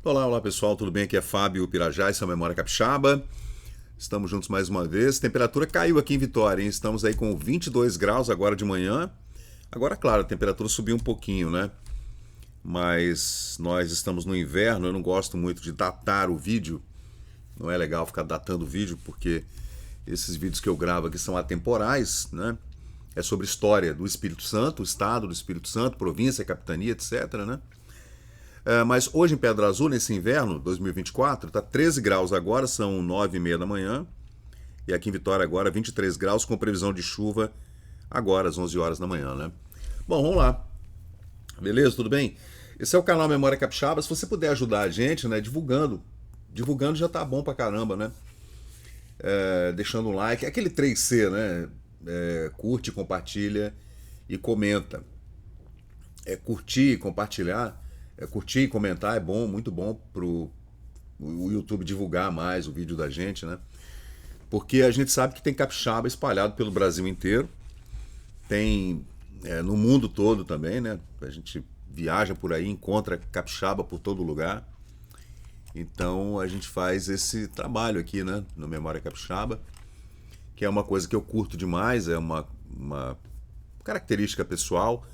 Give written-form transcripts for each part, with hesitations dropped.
Olá pessoal, tudo bem? Aqui é Fábio Pirajá, isso é a Memória Capixaba. Estamos juntos mais uma vez. Temperatura caiu aqui em Vitória, hein? Estamos aí com 22 graus agora de manhã. Agora, claro, a temperatura subiu um pouquinho, né? Mas nós estamos no inverno, eu não gosto muito de datar o vídeo. Não é legal ficar datando o vídeo, porque esses vídeos que eu gravo aqui são atemporais, né? É sobre história do Espírito Santo, o estado do Espírito Santo, província, capitania, etc, né? Mas hoje em Pedra Azul, nesse inverno 2024, está 13 graus agora, são 9h30 da manhã. E aqui em Vitória agora 23 graus, com previsão de chuva agora às 11 horas da manhã, né? Bom, vamos lá. Beleza? Tudo bem? Esse é o canal Memória Capixaba. Se você puder ajudar a gente, né, divulgando. Divulgando já tá bom pra caramba, né? Deixando um like. É aquele 3C, né? Curte, compartilha e comenta. Curtir, compartilhar, curtir e comentar é bom, muito bom pro o YouTube divulgar mais o vídeo da gente, né? Porque a gente sabe que tem capixaba espalhado pelo Brasil inteiro, tem no mundo todo também, né? A gente viaja por aí, encontra capixaba por todo lugar. Então a gente faz esse trabalho aqui, né? No Memória Capixaba, que é uma coisa que eu curto demais, é uma característica pessoal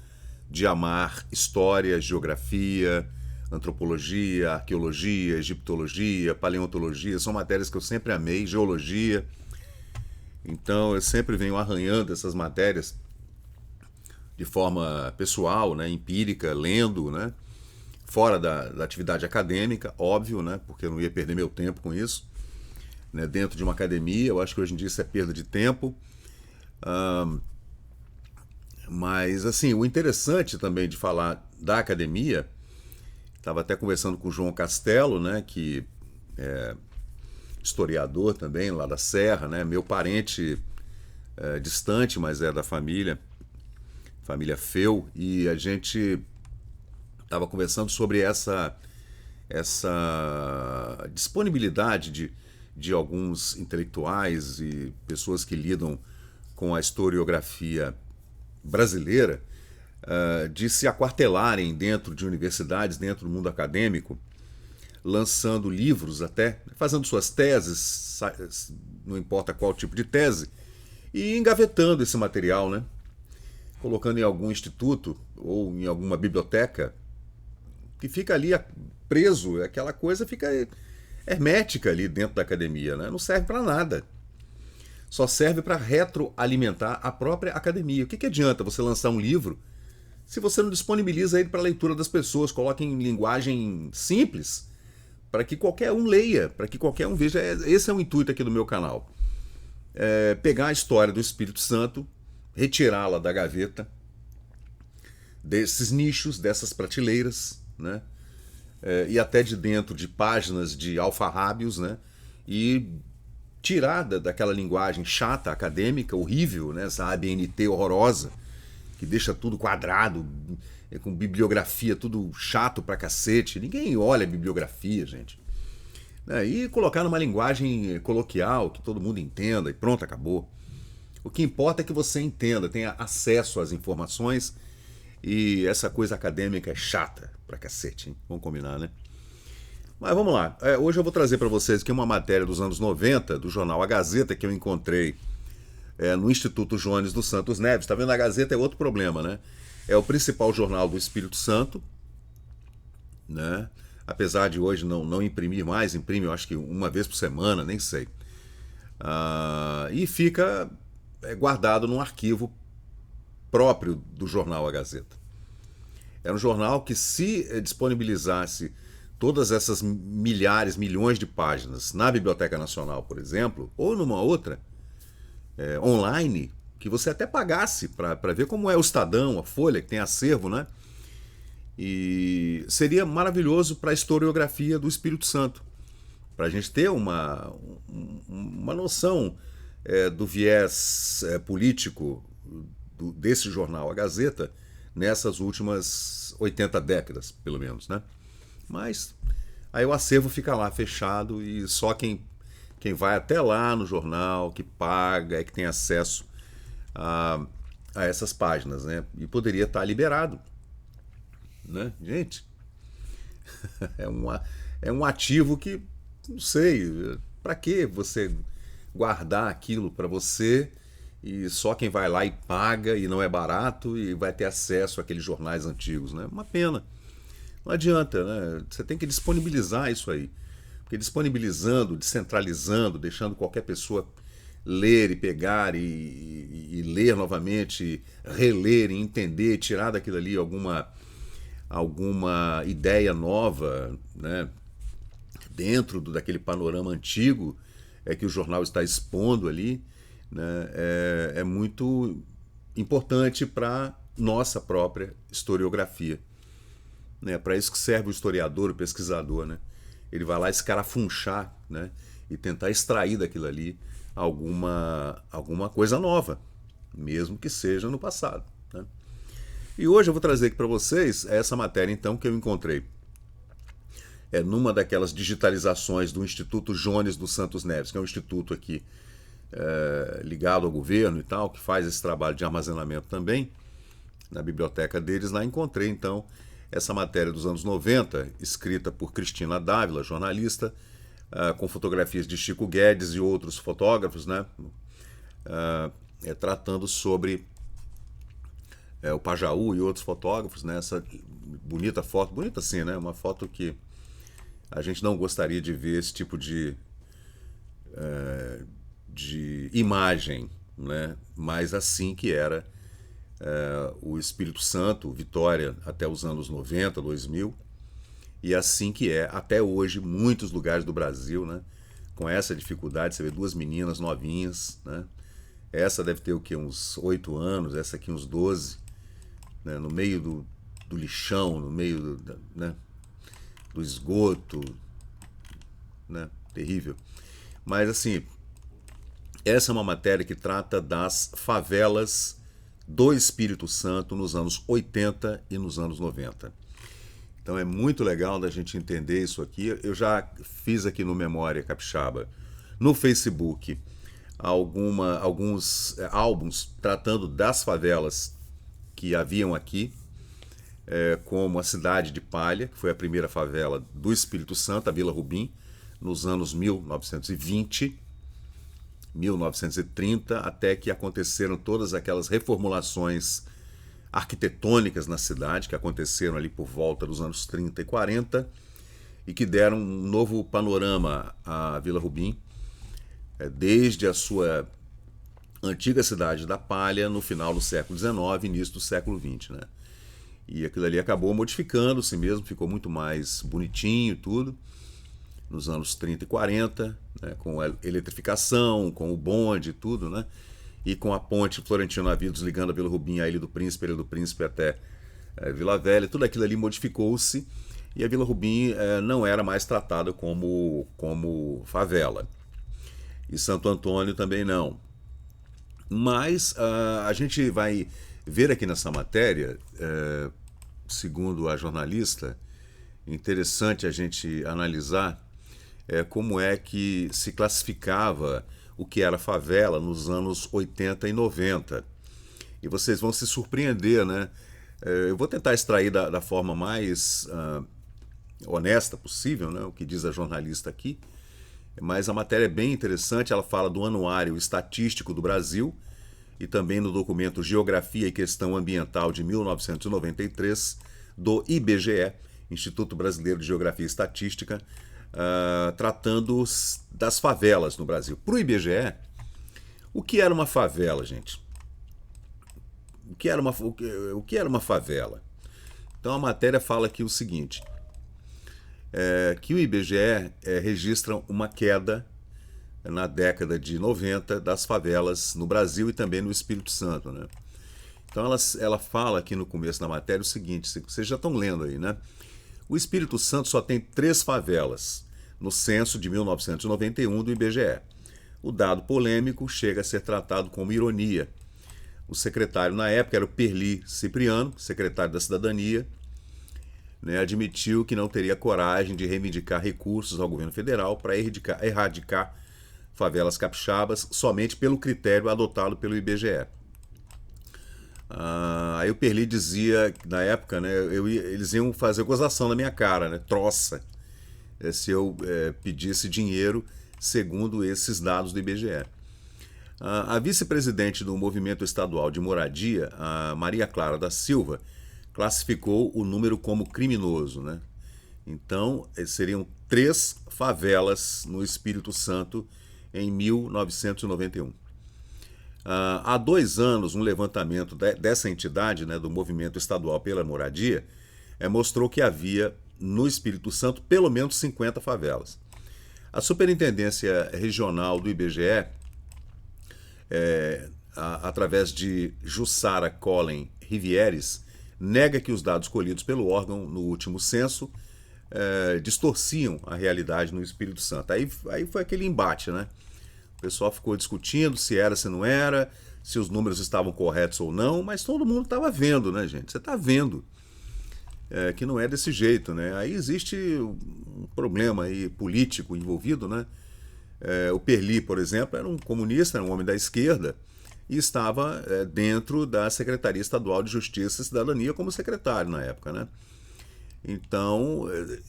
de amar história, geografia, antropologia, arqueologia, egiptologia, paleontologia, são matérias que eu sempre amei, geologia. Então eu sempre venho arranhando essas matérias de forma pessoal, né, empírica, lendo, né, fora da atividade acadêmica, óbvio, né, porque eu não ia perder meu tempo com isso, né, dentro de uma academia. Eu acho que hoje em dia isso é perda de tempo. Mas, assim, o interessante também de falar da academia, estava até conversando com o João Castelo, né, que é historiador também, lá da Serra, né, meu parente distante, mas é da família Feu, e a gente estava conversando sobre essa disponibilidade de alguns intelectuais e pessoas que lidam com a historiografia brasileira, de se aquartelarem dentro de universidades, dentro do mundo acadêmico, lançando livros até, fazendo suas teses, não importa qual tipo de tese, e engavetando esse material, né? Colocando em algum instituto ou em alguma biblioteca, que fica ali preso, aquela coisa fica hermética ali dentro da academia, né? Não serve para nada. Só serve para retroalimentar a própria academia. O que adianta você lançar um livro se você não disponibiliza ele para a leitura das pessoas, coloca em linguagem simples, para que qualquer um leia, para que qualquer um veja? Esse é o intuito aqui do meu canal. Pegar a história do Espírito Santo, retirá-la da gaveta, desses nichos, dessas prateleiras, né? E até de dentro de páginas de alfarrábios, né? E tirada daquela linguagem chata, acadêmica, horrível, né? Essa ABNT horrorosa, que deixa tudo quadrado, com bibliografia, tudo chato pra cacete. Ninguém olha bibliografia, gente. E colocar numa linguagem coloquial, que todo mundo entenda, e pronto, acabou. O que importa é que você entenda, tenha acesso às informações, e essa coisa acadêmica é chata pra cacete, hein? Vamos combinar, né? Mas vamos lá. Hoje eu vou trazer para vocês aqui uma matéria dos anos 90 do jornal A Gazeta, que eu encontrei no Instituto Joanes dos Santos Neves. Tá vendo? A Gazeta é outro problema, né? É o principal jornal do Espírito Santo, né? Apesar de hoje não imprimir mais, imprime eu acho que uma vez por semana, nem sei. E fica guardado num arquivo próprio do jornal A Gazeta. Era um jornal que, se disponibilizasse todas essas milhares, milhões de páginas na Biblioteca Nacional, por exemplo, ou numa outra, online, que você até pagasse para ver como é o Estadão, a Folha, que tem acervo, né? E seria maravilhoso para a historiografia do Espírito Santo, para a gente ter uma noção do viés político desse jornal, a Gazeta, nessas últimas 80 décadas, pelo menos, né? Mas aí o acervo fica lá fechado e só quem vai até lá no jornal, que paga, é que tem acesso a essas páginas, né? E poderia estar liberado, né? Gente, é uma, é um ativo que, não sei, para que você guardar aquilo para você e só quem vai lá e paga e não é barato e vai ter acesso àqueles jornais antigos, né? Uma pena. Não adianta, né? Você tem que disponibilizar isso aí. Porque disponibilizando, descentralizando, deixando qualquer pessoa ler e pegar e ler novamente, reler e entender, tirar daquilo ali alguma ideia nova, né? Dentro daquele panorama antigo que o jornal está expondo ali, né? É muito importante para nossa própria historiografia, né? Para isso que serve o historiador, o pesquisador, né? Ele vai lá escarafunchar, né? E tentar extrair daquilo ali alguma coisa nova, mesmo que seja no passado, né? E hoje eu vou trazer aqui para vocês essa matéria então que eu encontrei numa daquelas digitalizações do Instituto Jones dos Santos Neves, que é um instituto aqui ligado ao governo e tal, que faz esse trabalho de armazenamento também. Na biblioteca deles, lá encontrei então essa matéria dos anos 90, escrita por Cristina Dávila, jornalista, com fotografias de Chico Guedes e outros fotógrafos, né? Tratando sobre o Pajaú e outros fotógrafos, né? Essa bonita foto, bonita assim, né? Uma foto que a gente não gostaria de ver esse tipo de imagem, né? Mas assim que era o Espírito Santo, Vitória, até os anos 90, 2000, e assim que é até hoje muitos lugares do Brasil, né? Com essa dificuldade, você vê duas meninas novinhas, né? Essa deve ter o quê? Uns 8 anos, essa aqui uns 12, né? No meio do lixão, no meio né? Do esgoto, né? Terrível. Mas assim, essa é uma matéria que trata das favelas do Espírito Santo nos anos 80 e nos anos 90. Então é muito legal da gente entender isso aqui. Eu já fiz aqui no Memória Capixaba, no Facebook, alguns álbuns tratando das favelas que haviam aqui, como a Cidade de Palha, que foi a primeira favela do Espírito Santo, a Vila Rubim, nos anos 1920, 1930, até que aconteceram todas aquelas reformulações arquitetônicas na cidade, que aconteceram ali por volta dos anos 30 e 40, e que deram um novo panorama à Vila Rubim, desde a sua antiga cidade da Palha, no final do século XIX, início do século XX, né? E aquilo ali acabou modificando-se mesmo, ficou muito mais bonitinho e tudo, nos anos 30 e 40, né, com a eletrificação, com o bonde e tudo, né? E com a ponte Florentino Navios ligando a Vila Rubim à Ilha do Príncipe até Vila Velha, tudo aquilo ali modificou-se e a Vila Rubim não era mais tratada como favela. E Santo Antônio também não. Mas a gente vai ver aqui nessa matéria, segundo a jornalista, interessante a gente analisar como é que se classificava o que era favela nos anos 80 e 90. E vocês vão se surpreender, né? Eu vou tentar extrair da forma mais honesta possível, né? O que diz a jornalista aqui. Mas a matéria é bem interessante, ela fala do Anuário Estatístico do Brasil e também no documento Geografia e Questão Ambiental de 1993 do IBGE, Instituto Brasileiro de Geografia e Estatística, tratando das favelas no Brasil. Para o IBGE, o que era uma favela, gente? O que era uma favela? Então a matéria fala aqui o seguinte, que o IBGE registra uma queda na década de 90 das favelas no Brasil e também no Espírito Santo, né? Então ela fala aqui no começo da matéria o seguinte, vocês já estão lendo aí, né? O Espírito Santo só tem 3 favelas no censo de 1991 do IBGE. O dado polêmico chega a ser tratado como ironia. O secretário na época era o Perli Cipriano, secretário da Cidadania, né, admitiu que não teria coragem de reivindicar recursos ao governo federal para erradicar favelas capixabas somente pelo critério adotado pelo IBGE. Aí o Perli dizia, na época, né, eles iam fazer gozação na minha cara, né, troça. se eu pedisse dinheiro segundo esses dados do IBGE. A vice-presidente do Movimento Estadual de Moradia, a Maria Clara da Silva, classificou o número como criminoso, né? Então, seriam 3 favelas no Espírito Santo em 1991. Há 2 anos, um levantamento dessa entidade, né, do Movimento Estadual pela Moradia, mostrou que havia no Espírito Santo pelo menos 50 favelas. A Superintendência Regional do IBGE, através de Jussara Collen Rivieres, nega que os dados colhidos pelo órgão no último censo distorciam a realidade no Espírito Santo. Aí foi aquele embate, né? O pessoal ficou discutindo se era, se não era, se os números estavam corretos ou não, mas todo mundo estava vendo, né, gente? Você está vendo que não é desse jeito, né? Aí existe um problema aí político envolvido, né? O Perli, por exemplo, era um comunista, era um homem da esquerda e estava dentro da Secretaria Estadual de Justiça e Cidadania como secretário na época, né? Então,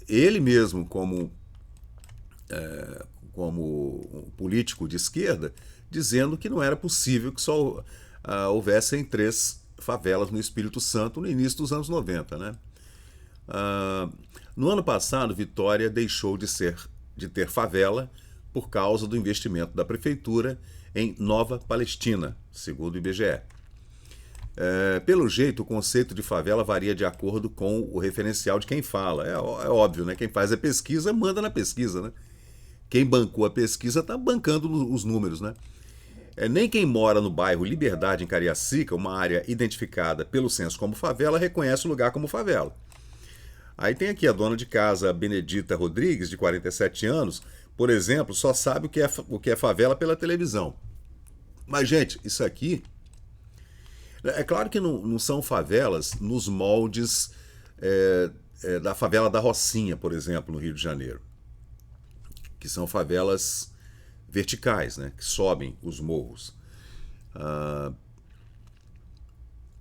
ele mesmo, como um político de esquerda, dizendo que não era possível que só houvessem 3 favelas no Espírito Santo no início dos anos 90, né? No ano passado, Vitória deixou de ter favela por causa do investimento da prefeitura em Nova Palestina, segundo o IBGE. Pelo jeito, o conceito de favela varia de acordo com o referencial de quem fala. É óbvio, né? Quem faz a pesquisa manda na pesquisa, né? Quem bancou a pesquisa está bancando os números, né? Nem quem mora no bairro Liberdade, em Cariacica, uma área identificada pelo censo como favela, reconhece o lugar como favela. Aí tem aqui a dona de casa Benedita Rodrigues, de 47 anos, por exemplo, só sabe o que é favela pela televisão. Mas, gente, isso aqui... É claro que não são favelas nos moldes da favela da Rocinha, por exemplo, no Rio de Janeiro. Que são favelas verticais, né, que sobem os morros.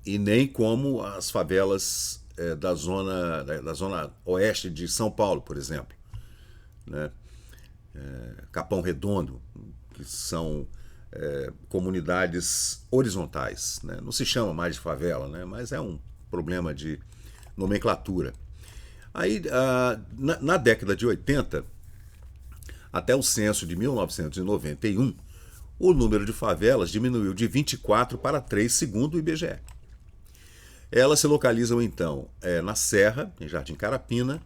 E nem como as favelas da zona oeste de São Paulo, por exemplo, né? Capão Redondo, que são comunidades horizontais, né? Não se chama mais de favela, né? Mas é um problema de nomenclatura. Aí, na década de 80, até o censo de 1991, o número de favelas diminuiu de 24 para 3, segundo o IBGE. Elas se localizam, então, na Serra, em Jardim Carapina,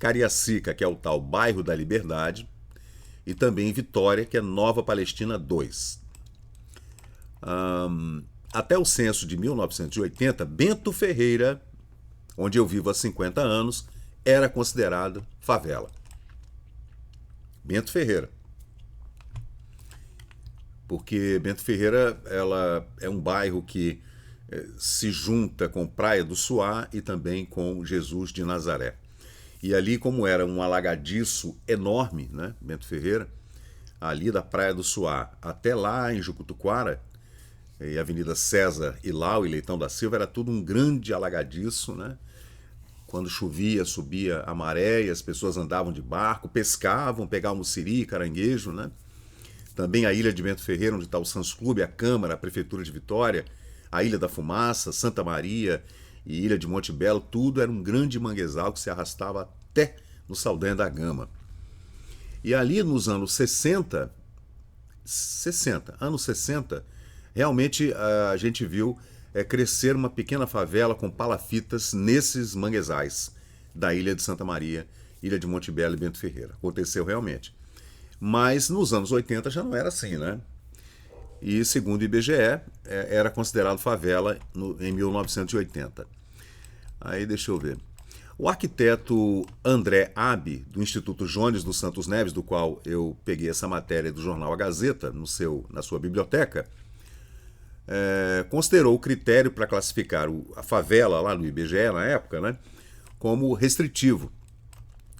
Cariacica, que é o tal Bairro da Liberdade, e também em Vitória, que é Nova Palestina 2. Até o censo de 1980, Bento Ferreira, onde eu vivo há 50 anos, era considerado favela. Bento Ferreira. Porque Bento Ferreira ela é um bairro que se junta com Praia do Suá e também com Jesus de Nazaré. E ali, como era um alagadiço enorme, né, Bento Ferreira, ali da Praia do Suá até lá em Jucutuquara, e Avenida César Ilau e Leitão da Silva, era tudo um grande alagadiço, né? Quando chovia, subia a maré e as pessoas andavam de barco, pescavam, pegavam siri, caranguejo, né? Também a ilha de Bento Ferreira, onde está o Sans Clube, a Câmara, a Prefeitura de Vitória, a Ilha da Fumaça, Santa Maria e Ilha de Monte Belo, tudo era um grande manguezal que se arrastava até no Saldanha da Gama. E ali nos anos 60, realmente a gente viu crescer uma pequena favela com palafitas nesses manguezais da Ilha de Santa Maria, Ilha de Monte Belo e Bento Ferreira. Aconteceu realmente. Mas nos anos 80 já não era assim, né? E segundo o IBGE, era considerado favela em 1980. Aí deixa eu ver. O arquiteto André Abi, do Instituto Jones dos Santos Neves, do qual eu peguei essa matéria do jornal A Gazeta, na sua biblioteca, considerou o critério para classificar a favela lá no IBGE na época, né, como restritivo.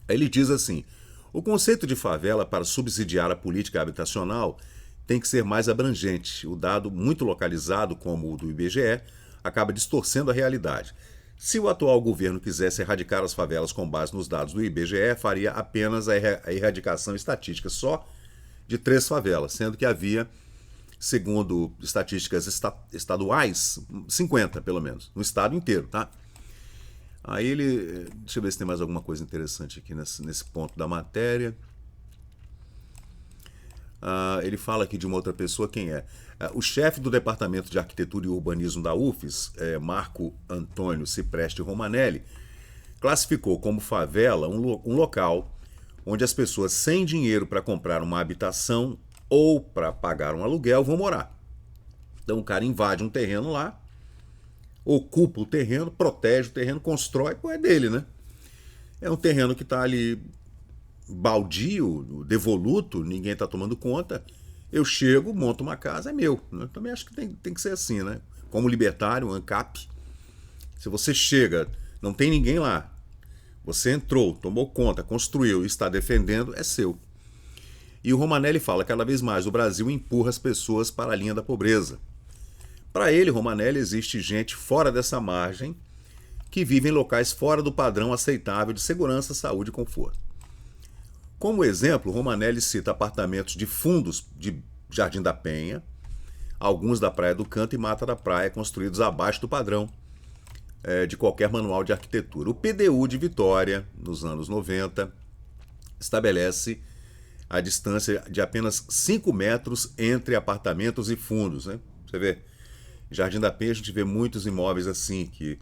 Ele diz assim: o conceito de favela para subsidiar a política habitacional tem que ser mais abrangente. O dado muito localizado, como o do IBGE, acaba distorcendo a realidade. Se o atual governo quisesse erradicar as favelas com base nos dados do IBGE, faria apenas a erradicação estatística só de 3 favelas, sendo que havia, segundo estatísticas estaduais, 50 pelo menos, no estado inteiro, tá? Aí ele. Deixa eu ver se tem mais alguma coisa interessante aqui nesse ponto da matéria. Ele fala aqui de uma outra pessoa, quem é? O chefe do Departamento de Arquitetura e Urbanismo da UFES, Marco Antônio Cipreste Romanelli, classificou como favela um local onde as pessoas sem dinheiro para comprar uma habitação ou para pagar um aluguel vão morar. Então o cara invade um terreno lá, ocupa o terreno, protege o terreno, constrói, pô, é dele, né? É um terreno que está ali baldio, devoluto, ninguém está tomando conta. Eu chego, monto uma casa, é meu. Eu também acho que tem que ser assim, né? Como libertário, ANCAP, se você chega, não tem ninguém lá, você entrou, tomou conta, construiu e está defendendo, é seu. E o Romanelli fala, cada vez mais o Brasil empurra as pessoas para a linha da pobreza. Para ele, Romanelli, existe gente fora dessa margem que vive em locais fora do padrão aceitável de segurança, saúde e conforto. Como exemplo, Romanelli cita apartamentos de fundos de Jardim da Penha, alguns da Praia do Canto e Mata da Praia, construídos abaixo do padrão de qualquer manual de arquitetura. O PDU de Vitória, nos anos 90, estabelece a distância de apenas 5 metros entre apartamentos e fundos. Né? Você vê, em Jardim da Penha a gente vê muitos imóveis assim, que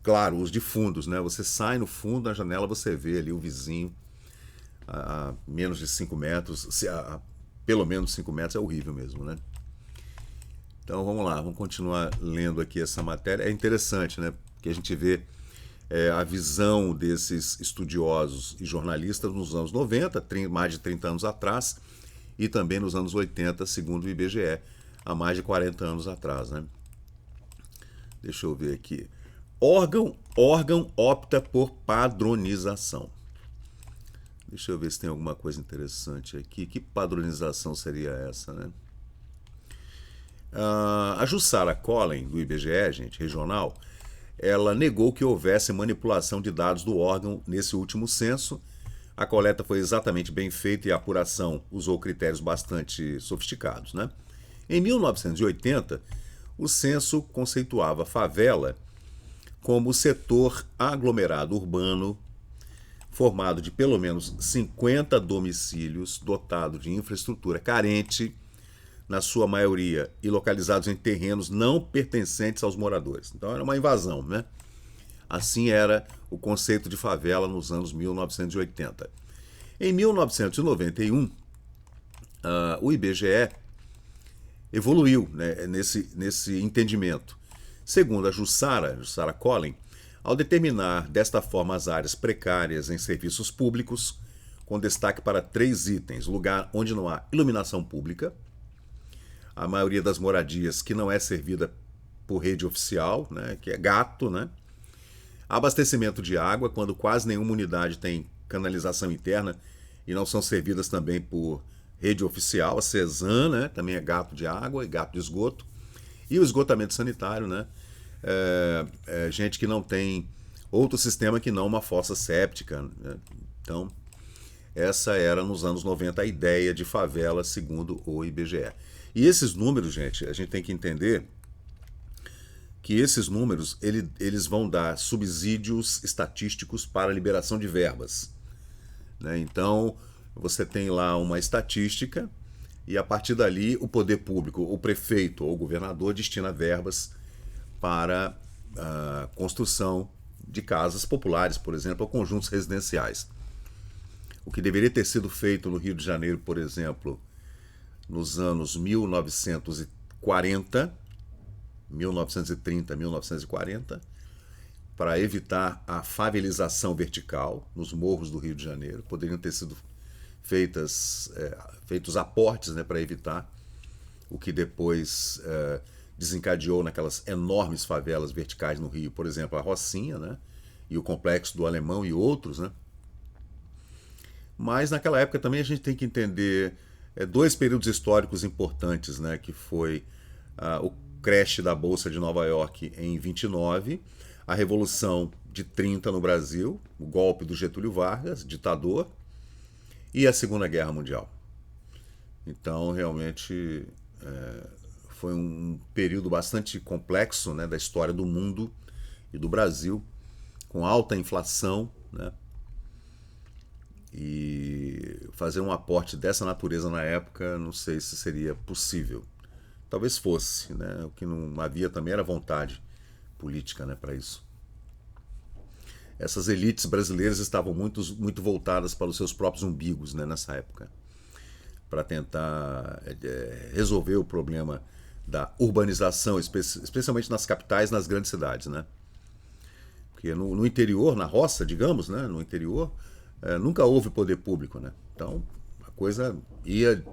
claro, os de fundos, né? Você sai no fundo, na janela você vê ali o vizinho a menos de 5 metros, pelo menos 5 metros, é horrível mesmo, né? Então vamos lá, vamos continuar lendo aqui essa matéria. É interessante, né? Porque a gente vê a visão desses estudiosos e jornalistas nos anos 90, mais de 30 anos atrás, e também nos anos 80, segundo o IBGE, há mais de 40 anos atrás, né? Deixa eu ver aqui. Órgão opta por padronização. Deixa eu ver se tem alguma coisa interessante aqui. Que padronização seria essa, né? A Jussara Collen, do IBGE, gente, regional, ela negou que houvesse manipulação de dados do órgão nesse último censo. A coleta foi exatamente bem feita e a apuração usou critérios bastante sofisticados, né? Em 1980, o censo conceituava a favela como o setor aglomerado urbano formado de pelo menos 50 domicílios dotado de infraestrutura carente, na sua maioria, e localizados em terrenos não pertencentes aos moradores. Então era uma invasão, né? Assim era o conceito de favela nos anos 1980. Em 1991, o IBGE evoluiu, né, nesse entendimento. Segundo a Jussara Collen, ao determinar desta forma as áreas precárias em serviços públicos, com destaque para 3 itens: lugar onde não há iluminação pública, a maioria das moradias que não é servida por rede oficial, né, que é gato, né? Abastecimento de água, quando quase nenhuma unidade tem canalização interna e não são servidas também por rede oficial, a CESAM, né, também é gato de água e gato de esgoto. E o esgotamento sanitário, né? Gente que não tem outro sistema que não uma fossa séptica, né? Então, essa era, nos anos 90, a ideia de favela, segundo o IBGE. E esses números, gente, a gente tem que entender que esses números eles vão dar subsídios estatísticos para a liberação de verbas, né? Então, você tem lá uma estatística e, a partir dali, o poder público, o prefeito ou o governador destina verbas para a construção de casas populares, por exemplo, ou conjuntos residenciais. O que deveria ter sido feito no Rio de Janeiro, por exemplo, nos anos 1930, 1940, para evitar a favelização vertical nos morros do Rio de Janeiro. Poderiam ter sido feitos aportes, né, para evitar o que depois desencadeou naquelas enormes favelas verticais no Rio, por exemplo, a Rocinha, né, e o Complexo do Alemão e outros, né? Mas naquela época também a gente tem que entender 2 períodos históricos importantes, né, que foi crash da Bolsa de Nova York em 29, a Revolução de 30 no Brasil, o golpe do Getúlio Vargas, ditador, e a Segunda Guerra Mundial. Então, realmente, foi um período bastante complexo, né, da história do mundo e do Brasil, com alta inflação, né? E fazer um aporte dessa natureza na época, não sei se seria possível. Talvez fosse, né? O que não havia também era vontade política, né, para isso. Essas elites brasileiras estavam muito voltadas para os seus próprios umbigos, né, nessa época, para tentar resolver o problema da urbanização, especialmente nas capitais, nas grandes cidades, né? Porque no interior, na roça, digamos, né, no interior, nunca houve poder público, né? Então a coisa ia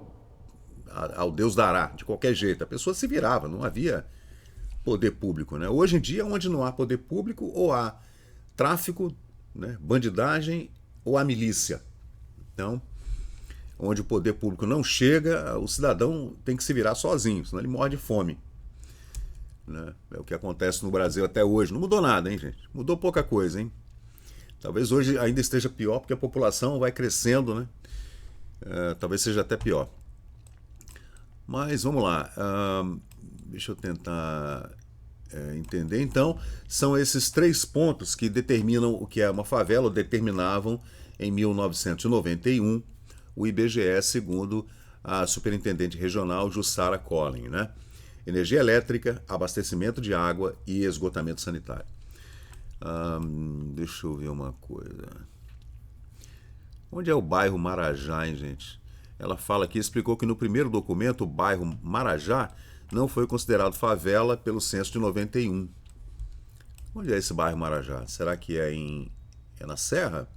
ao Deus dará, de qualquer jeito. A pessoa se virava, não havia poder público, né? Hoje em dia, onde não há poder público, ou há tráfico, né, bandidagem, ou há milícia. Então, onde o poder público não chega, o cidadão tem que se virar sozinho, senão ele morre de fome. Né? É o que acontece no Brasil até hoje. Não mudou nada, hein, gente? Mudou pouca coisa, hein? Talvez hoje ainda esteja pior, porque a população vai crescendo, né? Talvez seja até pior. Mas vamos lá. Deixa eu tentar entender. Então, são esses 3 pontos que determinam o que é uma favela, ou determinavam em 1991 o IBGE, segundo a superintendente regional Jussara Collin, né? Energia elétrica, abastecimento de água e esgotamento sanitário. Deixa eu ver uma coisa. Onde é o bairro Marajá, hein, gente? Ela fala aqui, explicou que no primeiro documento o bairro Marajá não foi considerado favela pelo censo de 91. Onde é esse bairro Marajá? Será que é na Serra?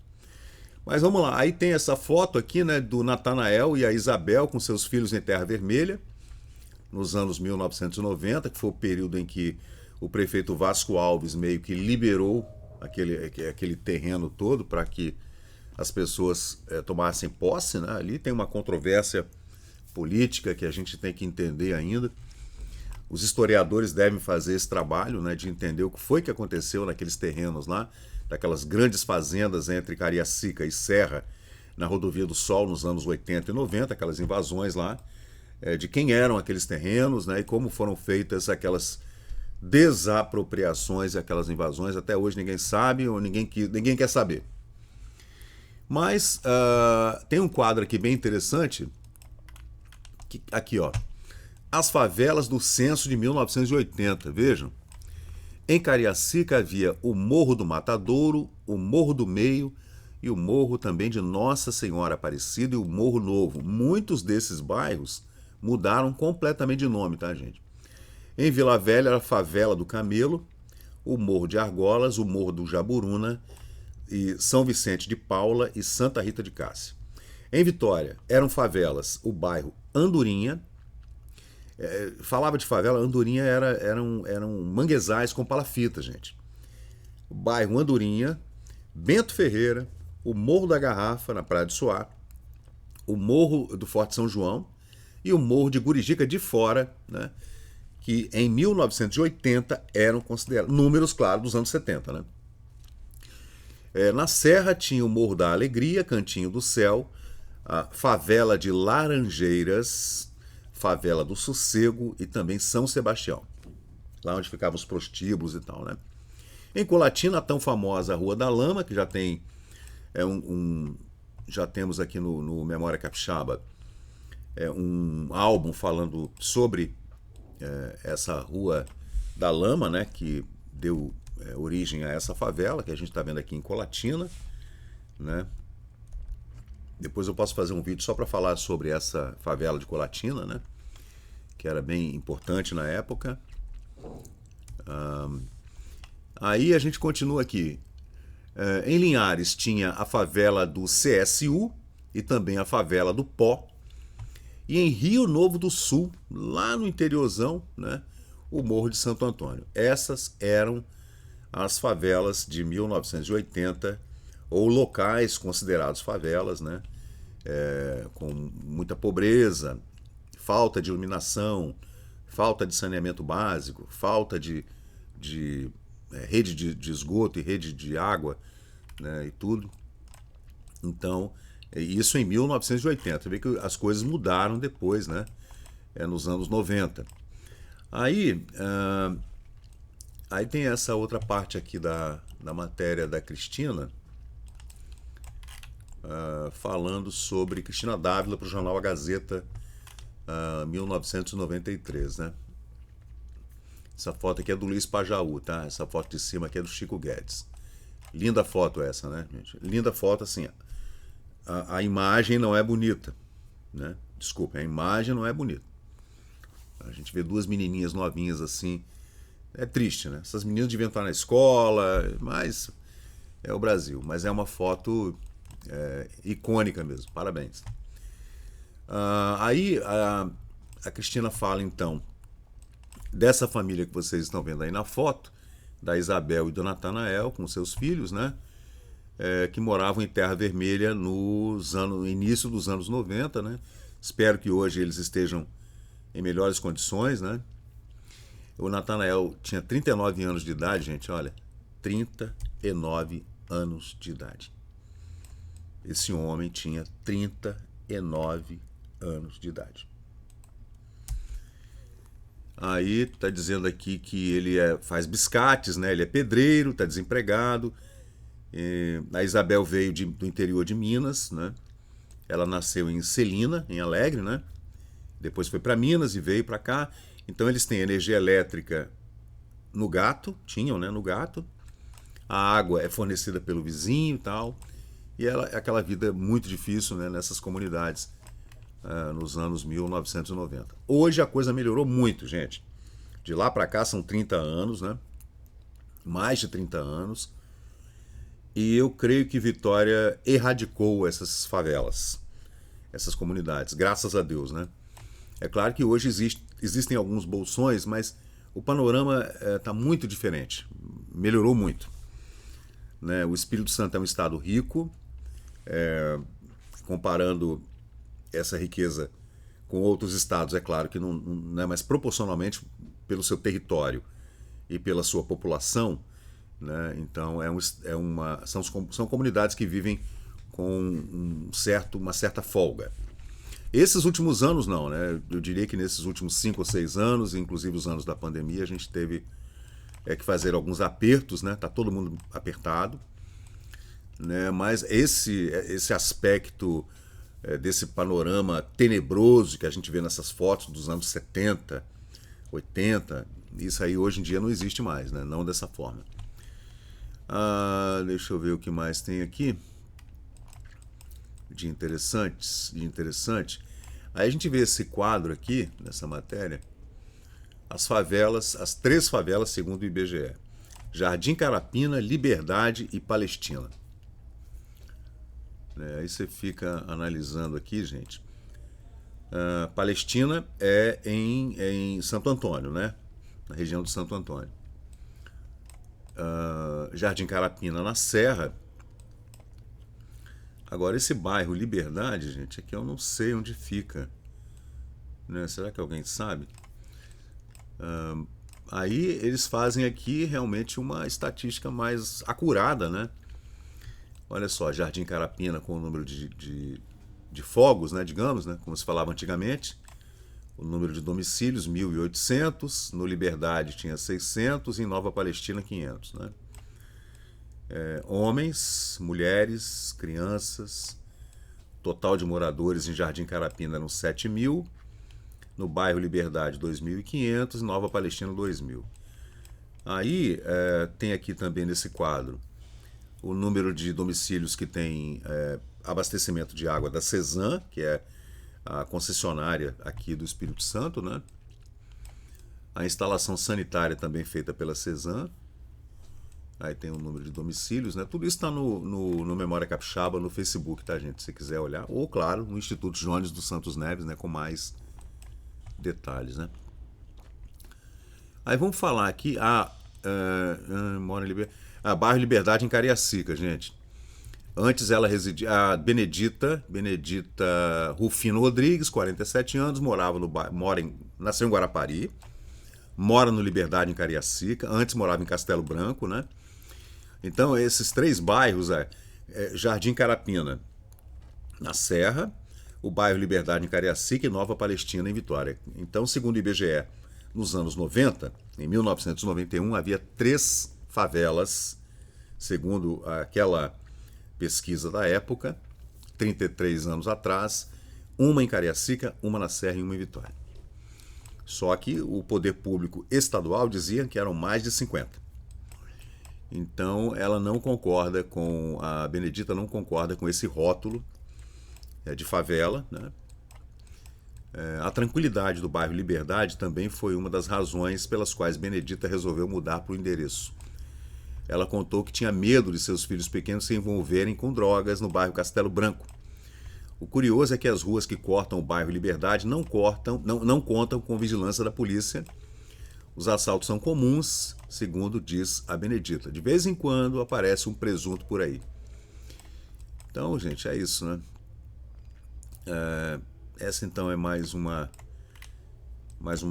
Mas vamos lá, aí tem essa foto aqui, né, do Natanael e a Isabel com seus filhos em Terra Vermelha, nos anos 1990, que foi o período em que o prefeito Vasco Alves meio que liberou aquele terreno todo para que as pessoas tomassem posse, né? Ali tem uma controvérsia política que a gente tem que entender ainda. Os historiadores devem fazer esse trabalho, né, de entender o que foi que aconteceu naqueles terrenos lá, daquelas grandes fazendas entre Cariacica e Serra, na Rodovia do Sol, nos anos 80 e 90, aquelas invasões lá, de quem eram aqueles terrenos, né, e como foram feitas aquelas desapropriações e aquelas invasões. Até hoje ninguém sabe ou ninguém quer saber. Mas tem um quadro aqui bem interessante, aqui ó, as favelas do censo de 1980, vejam. Em Cariacica havia o Morro do Matadouro, o Morro do Meio e o Morro também de Nossa Senhora Aparecida e o Morro Novo. Muitos desses bairros mudaram completamente de nome, tá, gente? Em Vila Velha era a Favela do Camelo, o Morro de Argolas, o Morro do Jaburuna, e São Vicente de Paula e Santa Rita de Cássia. Em Vitória eram favelas o bairro Andorinha. Falava de favela, Andorinha eram manguezais com palafita, gente. O bairro Andorinha, Bento Ferreira, o Morro da Garrafa, na Praia do Suá, o Morro do Forte São João e o Morro de Gurijica de Fora, né, que em 1980 eram considerados números, claro, dos anos 70. Né? Na Serra tinha o Morro da Alegria, Cantinho do Céu, a Favela de Laranjeiras, Favela do Sossego e também São Sebastião, lá onde ficavam os prostíbulos e tal, né? Em Colatina, a tão famosa Rua da Lama, que já tem já temos aqui no Memória Capixaba um álbum falando sobre essa Rua da Lama, né, que deu origem a essa favela que a gente está vendo aqui em Colatina, né? Depois eu posso fazer um vídeo só para falar sobre essa favela de Colatina, né? Que era bem importante na época. Aí a gente continua aqui. Em Linhares tinha a favela do CSU e também a favela do Pó. E em Rio Novo do Sul, lá no interiorzão, né, o Morro de Santo Antônio. Essas eram as favelas de 1980, ou locais considerados favelas, né, com muita pobreza, falta de iluminação, falta de saneamento básico, falta de rede de esgoto e rede de água, né, e tudo. Então, isso em 1980. Você vê que as coisas mudaram depois, né? Nos anos 90. Aí, aí tem essa outra parte aqui da matéria da Cristina, falando sobre Cristina Dávila para o jornal A Gazeta, 1993, né? Essa foto aqui é do Luiz Pajaú, tá? Essa foto de cima aqui é do Chico Guedes. Linda foto essa, né, gente? Linda foto, assim. A imagem não é bonita, né? Desculpa, a imagem não é bonita. A gente vê duas menininhas novinhas assim. É triste, né? Essas meninas deviam estar na escola, mas é o Brasil. Mas é uma foto icônica mesmo. Parabéns. Aí a Cristina fala, então, dessa família que vocês estão vendo aí na foto, da Isabel e do Natanael, com seus filhos, né? Que moravam em Terra Vermelha no início dos anos 90, né? Espero que hoje eles estejam em melhores condições, né? O Natanael tinha 39 anos de idade, gente, olha, 39 anos de idade. Esse homem tinha 39 anos de idade. Aí tá dizendo aqui que ele faz biscates, né? Ele é pedreiro, tá desempregado. A Isabel veio do interior de Minas, né? Ela nasceu em Celina, em Alegre, né? Depois foi para Minas e veio para cá. Então eles têm energia elétrica no Gato, tinham, né? No Gato. A água é fornecida pelo vizinho e tal. E é aquela vida muito difícil, né? Nessas comunidades. Nos anos 1990. Hoje a coisa melhorou muito, gente. De lá para cá são 30 anos, né? Mais de 30 anos. E eu creio que Vitória erradicou essas favelas, essas comunidades, graças a Deus, né? É claro que hoje existem alguns bolsões, mas o panorama está muito diferente. Melhorou muito, né? O Espírito Santo é um estado rico, comparando essa riqueza com outros estados, é claro que não é, mas proporcionalmente pelo seu território e pela sua população, né? Então são comunidades que vivem com uma certa folga. Esses últimos anos não, né? Eu diria que nesses últimos 5 ou 6 anos, inclusive os anos da pandemia, a gente teve que fazer alguns apertos, né? Tá todo mundo apertado, né? Mas esse aspecto desse panorama tenebroso que a gente vê nessas fotos dos anos 70, 80, isso aí hoje em dia não existe mais, né? Não dessa forma. Deixa eu ver o que mais tem aqui de interessante. Aí a gente vê esse quadro aqui, nessa matéria, as 3 favelas segundo o IBGE. Jardim Carapina, Liberdade e Palestina. Aí você fica analisando aqui, gente. Palestina é em Santo Antônio, né? Na região de Santo Antônio. Jardim Carapina, na Serra. Agora, esse bairro Liberdade, gente, aqui eu não sei onde fica, né? Será que alguém sabe? Aí eles fazem aqui realmente uma estatística mais acurada, né? Olha só, Jardim Carapina com o número de fogos, né, digamos, né, como se falava antigamente. O número de domicílios, 1.800. No Liberdade tinha 600 e em Nova Palestina, 500. Né? Homens, mulheres, crianças. Total de moradores em Jardim Carapina eram 7.000. No bairro Liberdade, 2.500. Nova Palestina, 2.000. Aí tem aqui também nesse quadro o número de domicílios que tem abastecimento de água da Cesan, que é a concessionária aqui do Espírito Santo, né? A instalação sanitária também feita pela Cesan. Aí tem o número de domicílios, né? Tudo isso está no Memória Capixaba, no Facebook, tá, gente? Se quiser olhar. Ou, claro, no Instituto Jones dos Santos Neves, né? Com mais detalhes, né? Aí vamos falar aqui. Mora em bairro Liberdade, em Cariacica, gente. Antes ela residia. A Benedita Rufino Rodrigues, 47 anos, mora nasceu em Guarapari, mora no Liberdade, em Cariacica, antes morava em Castelo Branco, né? Então, esses 3 bairros, Jardim Carapina, na Serra, o bairro Liberdade, em Cariacica, e Nova Palestina, em Vitória. Então, segundo o IBGE, nos anos 90, em 1991, havia 3 favelas, segundo aquela pesquisa da época, 33 anos atrás, uma em Cariacica, uma na Serra e uma em Vitória. Só que o poder público estadual dizia que eram mais de 50. Então, ela não concorda com, a Benedita não concorda com esse rótulo de favela, né? A tranquilidade do bairro Liberdade também foi uma das razões pelas quais Benedita resolveu mudar para o endereço. Ela contou que tinha medo de seus filhos pequenos se envolverem com drogas no bairro Castelo Branco. O curioso é que as ruas que cortam o bairro Liberdade não contam com vigilância da polícia. Os assaltos são comuns, segundo diz a Benedita. De vez em quando aparece um presunto por aí. Então, gente, é isso, né? Essa então é mais uma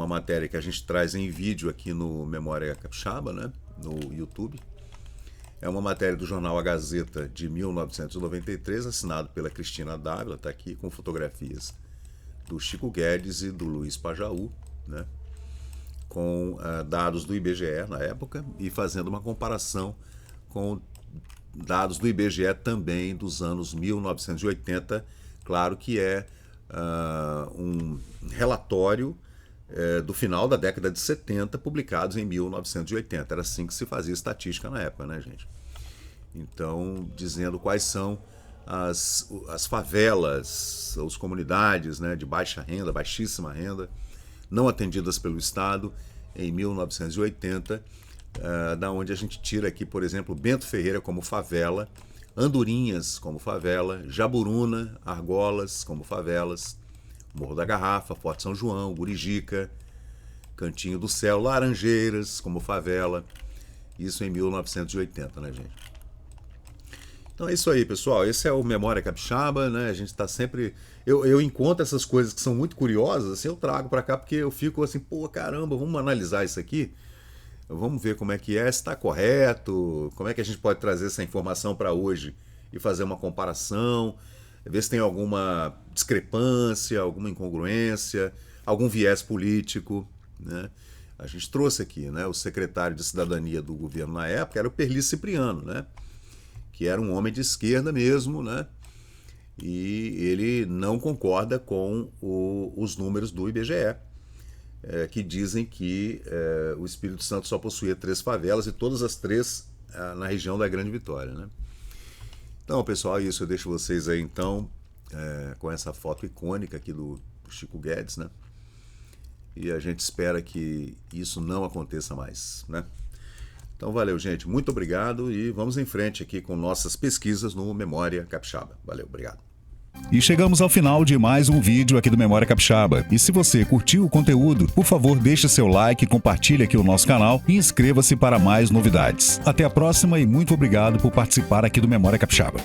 matéria que a gente traz em vídeo aqui no Memória Capixaba, né? No YouTube. É uma matéria do jornal A Gazeta de 1993, assinado pela Cristina Dávila, está aqui com fotografias do Chico Guedes e do Luiz Pajaú, né? Com dados do IBGE na época e fazendo uma comparação com dados do IBGE também dos anos 1980, claro que é um relatório do final da década de 70, publicados em 1980. Era assim que se fazia estatística na época, né, gente? Então, dizendo quais são as favelas, as comunidades, né, de baixa renda, baixíssima renda, não atendidas pelo Estado em 1980, da onde a gente tira aqui, por exemplo, Bento Ferreira como favela, Andorinhas como favela, Jaburuna, Argolas como favelas, Morro da Garrafa, Forte São João, Burijica, Cantinho do Céu, Laranjeiras como favela. Isso em 1980, né, gente? Então é isso aí, pessoal. Esse é o Memória Capixaba, né? A gente está sempre... Eu encontro essas coisas que são muito curiosas, assim, eu trago para cá porque eu fico assim, pô, caramba, vamos analisar isso aqui. Vamos ver como é que é, se está correto, como é que a gente pode trazer essa informação para hoje e fazer uma comparação, ver se tem alguma discrepância, alguma incongruência, algum viés político, né? A gente trouxe aqui, né, o secretário de Cidadania do governo na época era o Perli Cipriano, né, que era um homem de esquerda mesmo, né, e ele não concorda com os números do IBGE, que dizem que o Espírito Santo só possuía 3 favelas e todas as 3 na região da Grande Vitória, né? Então, pessoal, é isso. Eu deixo vocês aí, então, com essa foto icônica aqui do Chico Guedes, né? E a gente espera que isso não aconteça mais, né? Então, valeu, gente. Muito obrigado e vamos em frente aqui com nossas pesquisas no Memória Capixaba. Valeu, obrigado. E chegamos ao final de mais um vídeo aqui do Memória Capixaba. E se você curtiu o conteúdo, por favor, deixe seu like, compartilhe aqui o nosso canal e inscreva-se para mais novidades. Até a próxima e muito obrigado por participar aqui do Memória Capixaba.